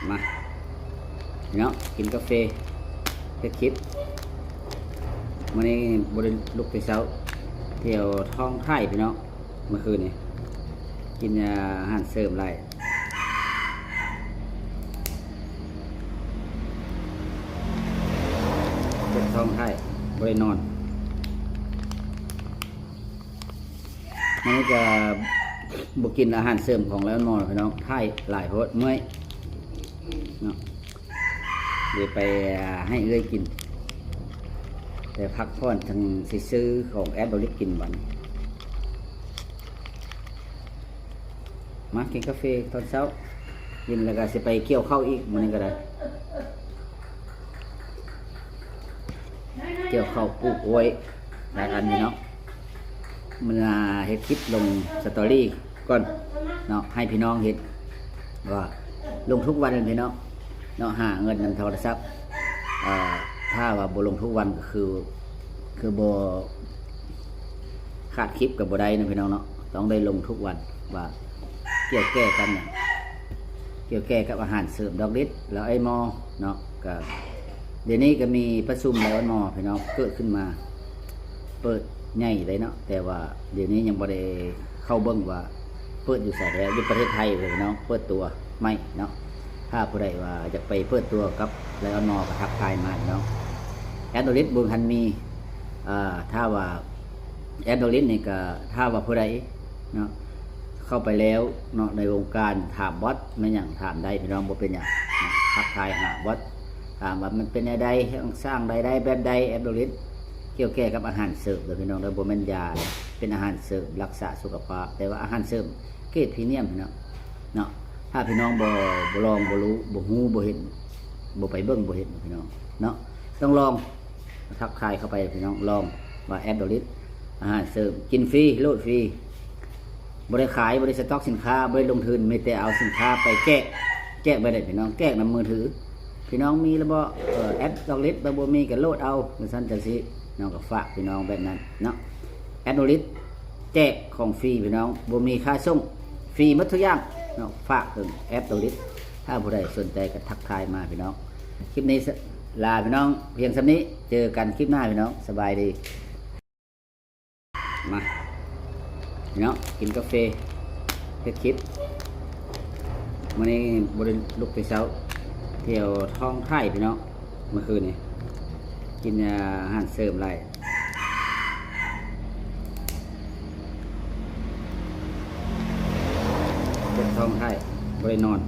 มาเนาะกินกาแฟเฮ็ดคลิปมื้อนี้บ่ได้ลุกแต่เช้าเที่ยวท้องไร่พี่น้องเมื่อคืนนี้กินอาหารเสริมไรเจ็บท้องไร่บ่ได้นอนมันจะบ่กินอาหารเสริมของแล้วนอนพี่น้องไร่หลายโพดเมื่อยเนาะเดี๋ยวไปให้เอื้อยกินแต่พักผ่อนทางสิซื้อของแอดบริกินบันมากินกาแฟตอนเช้ากินแล้วก็จะไปเกี่ยวข้าวอีกมันนี้ก็ได้เกี่ยวข้าวปลูกโวยหลายอันนี่เนาะมันเฮ็ดคลิปลงสตอรี่ก่อนเนาะให้พี่น้องเห็นว่าลงทุกวันเลยพี่น้องเนาะหาเงินนำโทรศัพท์ถ้าว่าบ่ลงทุกวันก็คือบ่ขาดคลิปกับบ่ได้นะพี่น้องเนาะต้องได้ลงทุกวันว่าเกี่ยวแก้กันเนี่ยเกี่ยวแก้กับอาหารเสริมดอกฤทธิ์แล้วไอ้หมอเนาะก็เดี๋ยวนี้ก็มีประชุมแล้วหมอพี่น้องเกิดขึ้นมาเปิดใหญ่เลยเนาะแต่ว่าเดี๋ยวนี้ยังบ่ได้เข้าเบิ่งว่าเปิดอยู่ไสแล้วอยู่ประเทศไทยเลยพี่น้องเปิดตัวไม่เนาะถ้าผู้ใดว่าจะไปเปิดตัวกับแล้วหมอก็ทักทายมาเนาะแอดดอลิสบุญทันมีถ้าว่าแอดดอลิสนี่ก็ถ้าว่าผู้ใดเนาะเข้าไปแล้วเนาะในวงการถามบอสไม่อย่างถามได้พี่น้องบ่เป็นอย่างทักทายหาบอสถามว่ามันเป็นอะไรสร้างรายได้แบบใดแอดดอลิสเกี่ยวแก่กับอาหารเสริมเลยพี่น้องโดยบ่แม่นยาเป็นอาหารเสริมรักษาสุขภาพแต่ว่าอาหารเสริมเกรดพรีเมียมพี่น้องเนาะถ้าพี่น้องบ่ลองบ่รู้บ่ฮู้บ่เห็นบ่ไปเบิ่งบ่เห็นพี่น้องเนาะต้องลองทักทายเข้าไปพี่น้องลองว่าแอดดอลิสอาหารเสริมกินฟรีโหลดฟรีบริขายบริสต็อกสินค้าบริลงทุนไม่แต่เอาสินค้าไปแจกไปได้พี่น้องแจกนำมือถือพี่น้องมีแล้วบ่แอดดอลิสบ่มีก็โหลดเอาซั่นจังซี่น้องก็ฝากพี่น้องแบบนั้นเนาะแอดดอลิสแจกของฟรีพี่น้องบ่มีค่าส่งฟรีหมดทุกอย่างเนาะฝากถึงแอดดอลิสถ้าผู้ใดสนใจก็ทักทายมาพี่น้องคลิปนี้ลาพี่น้องเพียงส่ำนี้เจอกันคลิปหน้าพี่น้องสบายดีมาพี่น้องกินกาแฟเฮ็ดคลิปมื้อนี้บ่ได้ลุกแต่เช้าเที่ยวท้องไร่พี่น้องเมื่อคืนนี้กินอาหารเสริมไรเจ็บท้องไร่บ่ได้นอน